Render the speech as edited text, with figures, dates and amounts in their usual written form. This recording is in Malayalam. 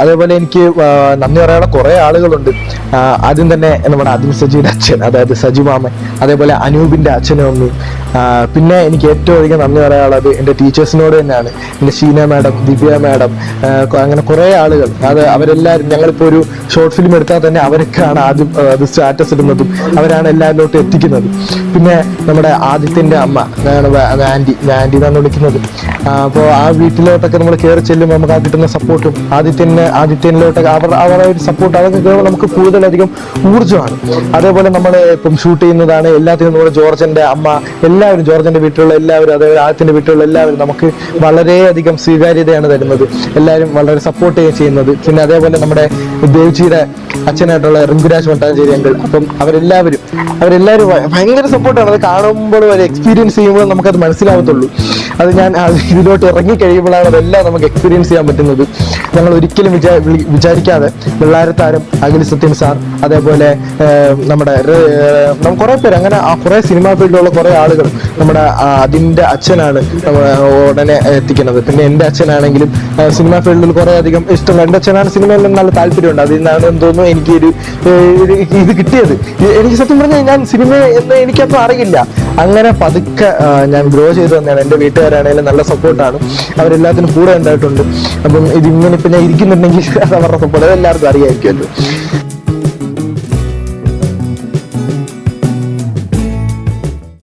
അതേപോലെ എനിക്ക് നന്ദി പറയാനുള്ള കുറെ ആളുകളുണ്ട്. ആദ്യം തന്നെ നമ്മുടെ ആദിൽ സജിയുടെ അച്ഛൻ, അതായത് സജി മാമൻ, അതേപോലെ അനൂപിന്റെ അച്ഛനും അമ്മയും. പിന്നെ എനിക്ക് ഏറ്റവും അധികം നന്ദി പറയാനുള്ളത് എൻ്റെ ടീച്ചേഴ്സിനോട് തന്നെയാണ്. എൻ്റെ ഷീന മാഡം, ദിവ്യ മാഡം, അങ്ങനെ കുറെ ആളുകൾ. അവരെല്ലാവരും, ഞങ്ങളിപ്പോൾ ഒരു ഷോർട്ട് ഫിലിം എടുത്താൽ തന്നെ അവരൊക്കെയാണ് ആദ്യം അത് സ്റ്റാറ്റസ് ഇടുന്നതും അവരാണ് എല്ലാവരിലോട്ടും എത്തിക്കുന്നത്. പിന്നെ നമ്മുടെ ആദിത്യൻ്റെ അമ്മ, ആൻറ്റി എന്നാണ് വിളിക്കുന്നത്. അപ്പോൾ ആ വീട്ടിലോട്ടൊക്കെ നമ്മൾ കയറി ചെല്ലുമ്പോൾ നമുക്ക് ആ കിട്ടുന്ന സപ്പോർട്ടും ആദിത്യനിലോട്ടൊക്കെ അവരുടെ ഒരു സപ്പോർട്ട്, അതൊക്കെ നമുക്ക് കൂടുതലധികം ഊർജ്ജമാണ്. അതേപോലെ നമ്മൾ ഇപ്പം ഷൂട്ട് ചെയ്യുന്നതാണ് എല്ലാത്തിനും നമ്മുടെ ജോർജന്റെ അമ്മ, എല്ലാവരും, ജോർജന്റെ വീട്ടിലുള്ള എല്ലാവരും, അതേപോലെ ആദിത്യന്റെ വീട്ടിലുള്ള എല്ലാവരും നമുക്ക് വളരെയധികം സ്വീകാര്യതയാണ് തരുന്നത്. എല്ലാവരും വളരെ സപ്പോർട്ട് ചെയ്യുന്നത്. പിന്നെ അതേപോലെ നമ്മുടെ ദേവ്ജിയുടെ അച്ഛനായിട്ടുള്ള റിങ്കുരാജ് മട്ടാഞ്ചേരി അങ്കിൾ, അപ്പം അവരെല്ലാവരും ഭയങ്കര സപ്പോർട്ടാണ്. അത് കാണുമ്പോൾ വരെ എക്സ്പീരിയൻസ് ചെയ്യുമ്പോൾ നമുക്കത് മനസ്സിലാവത്തുള്ളൂ. അത് ഞാൻ ഇതിലോട്ട് ഇറങ്ങി കഴിയുമ്പോഴാണ് അതെല്ലാം നമുക്ക് എക്സ്പീരിയൻസ് ചെയ്യാൻ പറ്റുന്നത്. ഞങ്ങൾ ഒരിക്കലും വിചാരിക്കാതെ വെള്ളാരത്താരം, അഖിൽ സത്യൻ സാർ, അതേപോലെ നമ്മുടെ കുറെ പേര്, അങ്ങനെ കുറെ സിനിമാ ഫീൽഡിലുള്ള കുറെ ആളുകൾ നമ്മുടെ അതിൻ്റെ അച്ഛനാണ് ഉടനെ എത്തിക്കുന്നത്. പിന്നെ എൻ്റെ അച്ഛനാണെങ്കിലും സിനിമാ ഫീൽഡിൽ കുറെ അധികം ഇഷ്ടമുള്ള, എൻ്റെ അച്ഛനാണ് സിനിമയിൽ നല്ല താല്പര്യമുണ്ട്. അതിൽ നിന്നാണ് എന്തോന്നു എനിക്ക് ഇത് കിട്ടിയത്. എനിക്ക് സത്യം പറഞ്ഞാൽ ഞാൻ സിനിമ എന്ന് എനിക്കപ്പോൾ അറിയില്ല. അങ്ങനെ പതുക്കെ ഞാൻ ഗ്രോ ചെയ്ത് തന്നെയാണ്. എൻ്റെ വീട്ടുകാരാണെങ്കിലും നല്ല സപ്പോർട്ടാണ്, അവരെല്ലാത്തിനും കൂടെ ഉണ്ടായിട്ടുണ്ട്. അപ്പം ഇതിങ്ങനെ ഇപ്പം ഞാൻ ഇരിക്കുന്നുണ്ടെങ്കിൽ അവരുടെ സപ്പോർട്ട് എല്ലാവർക്കും അറിയാമായിരിക്കുമല്ലോ.